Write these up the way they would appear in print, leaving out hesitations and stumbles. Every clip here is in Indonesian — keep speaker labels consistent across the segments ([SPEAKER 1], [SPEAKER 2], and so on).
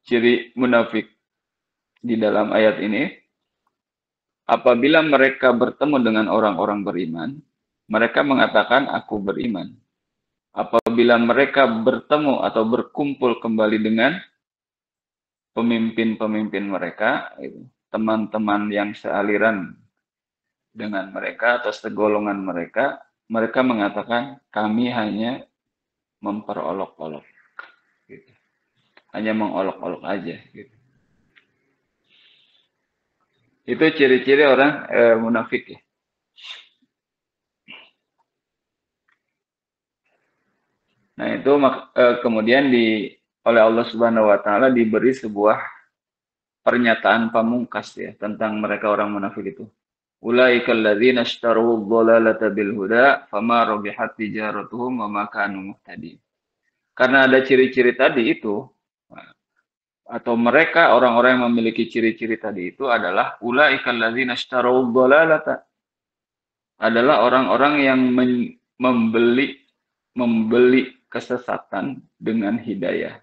[SPEAKER 1] ciri munafik di dalam ayat ini, apabila mereka bertemu dengan orang-orang beriman, mereka mengatakan aku beriman. Apabila mereka bertemu atau berkumpul kembali dengan pemimpin-pemimpin mereka, teman-teman yang sealiran dengan mereka atau segolongan mereka, mereka mengatakan kami hanya memperolok-olok, gitu. Hanya mengolok-olok aja. Gitu. Itu ciri-ciri orang munafik ya. Nah itu kemudian oleh Allah Subhanahu Wa Taala diberi sebuah pernyataan pamungkas ya tentang mereka orang munafik itu. Ulaikal ladzina ishtaru dhalalata bil huda fama rabihat tijaratuhum wa ma kanu muhtadin. Karena ada ciri-ciri tadi itu, atau mereka orang-orang yang memiliki ciri-ciri tadi itu adalah ulaikal ladzina ishtaru dhalalata, adalah orang-orang yang membeli kesesatan dengan hidayah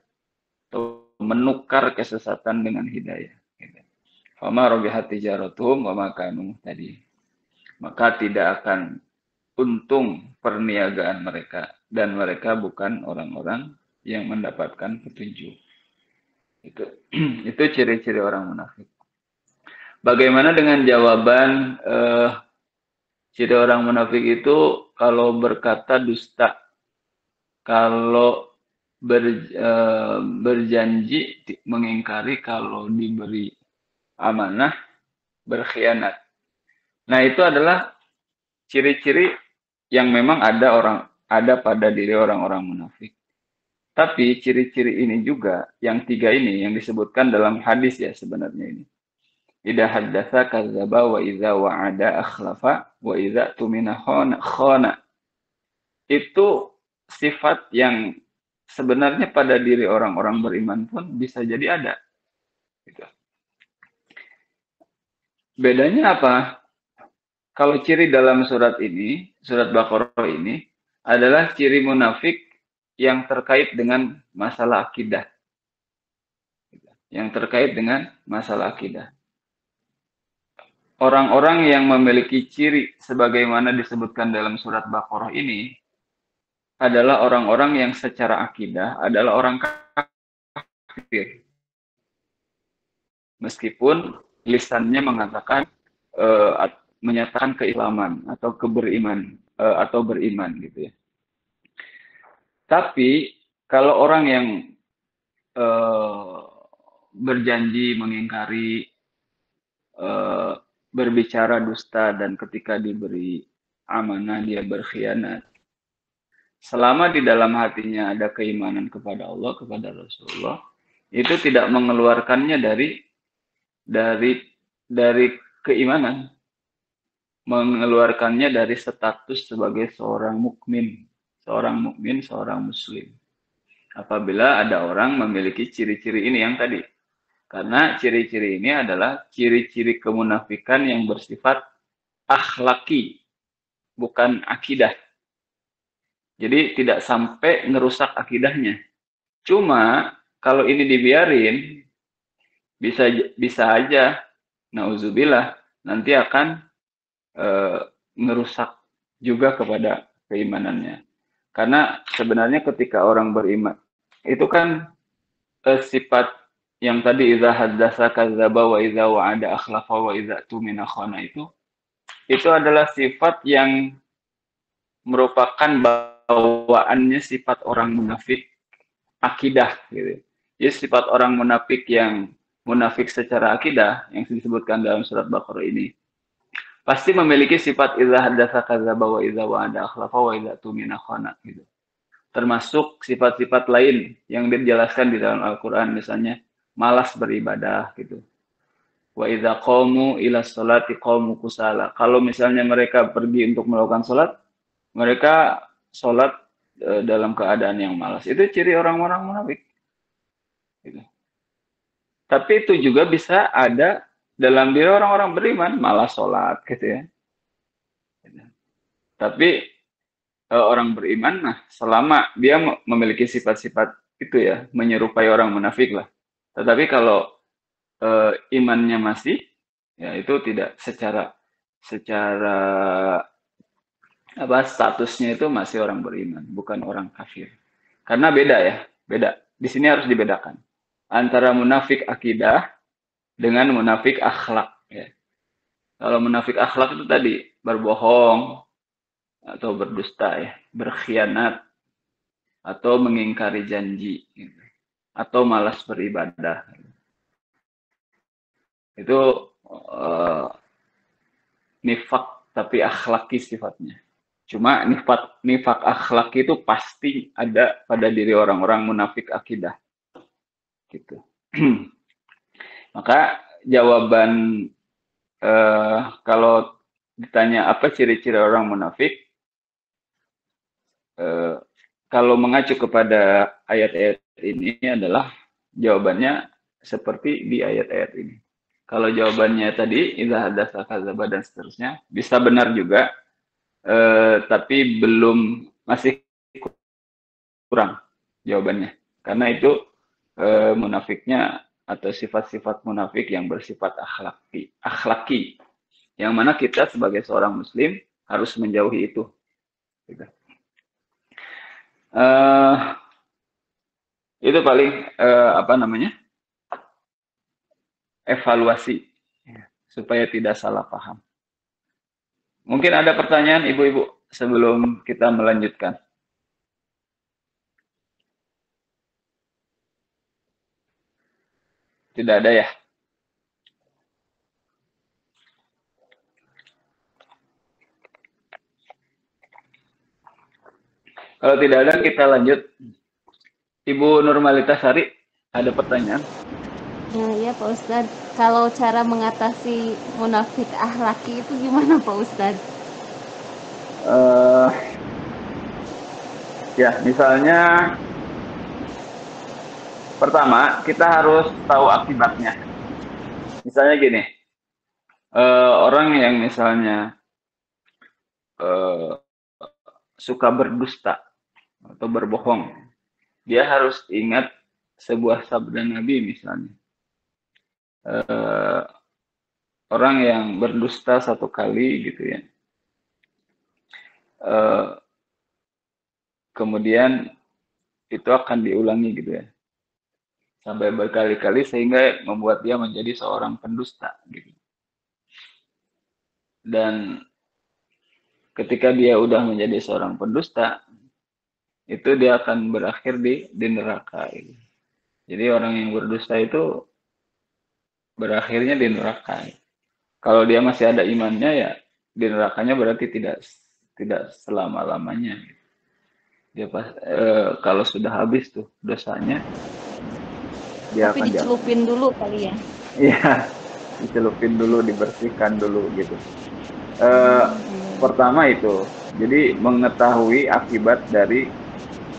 [SPEAKER 1] atau menukar kesesatan dengan hidayah. Fama rabihat tijaratuhum wa ma kanu muhtadin. Maka tidak akan untung perniagaan mereka dan mereka bukan orang-orang yang mendapatkan petunjuk. Itu ciri-ciri orang munafik. Bagaimana dengan jawaban ciri orang munafik itu kalau berkata dusta, kalau berjanji mengingkari, kalau diberi amanah berkhianat. Nah itu adalah ciri-ciri yang memang ada pada diri orang-orang munafik. Tapi ciri-ciri ini juga, yang tiga ini yang disebutkan dalam hadis ya sebenarnya ini. Idza haddatsa kadzdzaba wa idza wa'ada akhlafa wa idza tumina khana. Itu sifat yang sebenarnya pada diri orang-orang beriman pun bisa jadi ada. Gitu. Bedanya apa? Kalau ciri dalam surat ini, surat Baqarah ini, adalah ciri munafik yang terkait dengan masalah akidah. Yang terkait dengan masalah akidah. Orang-orang yang memiliki ciri sebagaimana disebutkan dalam surat Baqarah ini adalah orang-orang yang secara akidah adalah orang kafir. Meskipun lisannya mengatakan menyatakan keislaman atau atau beriman gitu ya. Tapi kalau orang yang berjanji mengingkari, berbicara dusta, dan ketika diberi amanah dia berkhianat, selama di dalam hatinya ada keimanan kepada Allah, kepada Rasulullah, itu tidak mengeluarkannya dari keimanan, mengeluarkannya dari status sebagai seorang mukmin, seorang muslim. Apabila ada orang memiliki ciri-ciri ini yang tadi. Karena ciri-ciri ini adalah ciri-ciri kemunafikan yang bersifat akhlaki, bukan akidah. Jadi tidak sampai ngerusak akidahnya. Cuma kalau ini dibiarin, bisa aja, nauzubillah, nanti akan ngerusak juga kepada keimanannya. Karena sebenarnya ketika orang beriman, itu kan sifat yang tadi idza haddasa kadzdzaba wa idza wa'ada akhlafa wa idza tumina khana itu adalah sifat yang merupakan bawaannya sifat orang munafik akidah gitu. Jadi sifat orang munafik yang munafik secara akidah yang disebutkan dalam surat Baqarah ini pasti memiliki sifat idza hadatsa kadzdzaba wa idza wa'ada akhlafa wa idza tumina khana gitu. Termasuk sifat-sifat lain yang dijelaskan di dalam Al-Qur'an, misalnya malas beribadah gitu. Wa idza qamu ila sholati qamu kusala. Kalau misalnya mereka pergi untuk melakukan salat, mereka salat dalam keadaan yang malas. Itu ciri orang-orang munafik. Gitu. Tapi itu juga bisa ada dalam diri orang-orang beriman, malas sholat gitu ya. Tapi orang beriman, nah selama dia memiliki sifat-sifat itu ya, menyerupai orang munafik lah. Tetapi kalau imannya masih, ya itu tidak secara apa statusnya itu masih orang beriman, bukan orang kafir. Karena beda ya, beda. Di sini harus dibedakan antara munafik akidah dengan munafik akhlak. Ya. Kalau munafik akhlak itu tadi berbohong atau berdusta ya, berkhianat atau mengingkari janji, gitu. Atau malas beribadah. Itu nifak tapi akhlaki sifatnya. Cuma nifak akhlaki itu pasti ada pada diri orang-orang munafik akidah. Gitu. Maka jawaban kalau ditanya apa ciri-ciri orang munafik, kalau mengacu kepada ayat-ayat ini adalah jawabannya seperti di ayat-ayat ini. Kalau jawabannya tadi idza hadatsa kadzdzaba dan seterusnya bisa benar juga, tapi masih kurang jawabannya. Karena itu munafiknya atau sifat-sifat munafik yang bersifat akhlaki, yang mana kita sebagai seorang muslim harus menjauhi itu. Gitu. Itu paling apa namanya, evaluasi supaya tidak salah paham. Mungkin ada pertanyaan ibu-ibu sebelum kita melanjutkan. Tidak ada ya? Kalau tidak ada kita lanjut. Ibu Nurmalita Sari, ada pertanyaan?
[SPEAKER 2] Ya Pak Ustadz, kalau cara mengatasi munafik akhlaki itu gimana Pak Ustadz?
[SPEAKER 1] Ya, misalnya pertama kita harus tahu akibatnya. Misalnya gini, orang yang misalnya suka berdusta atau berbohong, dia harus ingat sebuah sabda Nabi misalnya. Orang yang berdusta satu kali gitu ya, kemudian itu akan diulangi gitu ya, sampai berkali-kali sehingga membuat dia menjadi seorang pendusta gitu. Dan ketika dia udah menjadi seorang pendusta, itu dia akan berakhir di neraka. Gitu. Jadi orang yang berdusta itu berakhirnya di neraka. Kalau dia masih ada imannya ya di nerakanya berarti tidak selama-lamanya. Dia kalau sudah habis tuh dosanya, dia
[SPEAKER 2] Tapi
[SPEAKER 1] akan
[SPEAKER 2] dicelupin dulu kali ya?
[SPEAKER 1] Iya, dicelupin dulu, dibersihkan dulu gitu. Pertama itu, jadi mengetahui akibat dari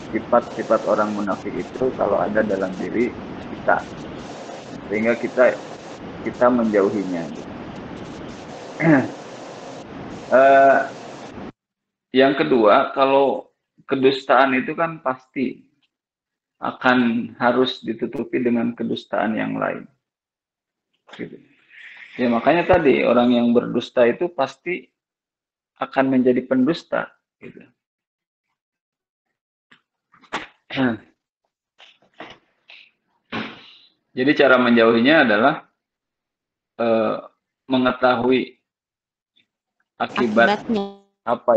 [SPEAKER 1] sifat-sifat orang munafik itu kalau ada dalam diri kita, sehingga kita menjauhinya. Gitu. Yang kedua, kalau kedustaan itu kan pasti akan harus ditutupi dengan kedustaan yang lain. Gitu. Ya makanya tadi orang yang berdusta itu pasti akan menjadi pendusta. Gitu. Jadi cara menjauhinya adalah mengetahui
[SPEAKER 2] Akibatnya.
[SPEAKER 1] apa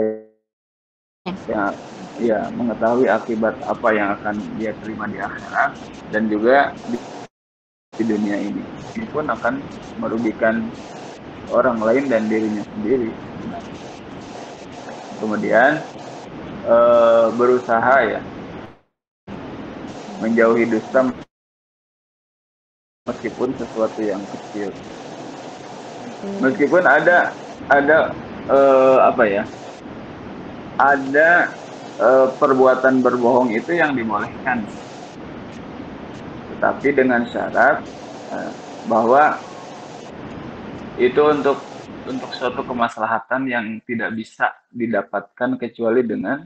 [SPEAKER 1] yang mengetahui akibat apa yang akan dia terima di akhirat dan juga di dunia ini. Ini pun akan merugikan orang lain dan dirinya sendiri. Kemudian berusaha ya menjauhi dusta meskipun sesuatu yang kecil. Meskipun ada apa ya? Ada perbuatan berbohong itu yang dibolehkan. Tetapi dengan syarat bahwa itu untuk suatu kemaslahatan yang tidak bisa didapatkan kecuali dengan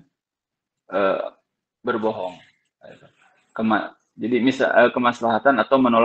[SPEAKER 1] berbohong. Jadi misal kemaslahatan atau menolak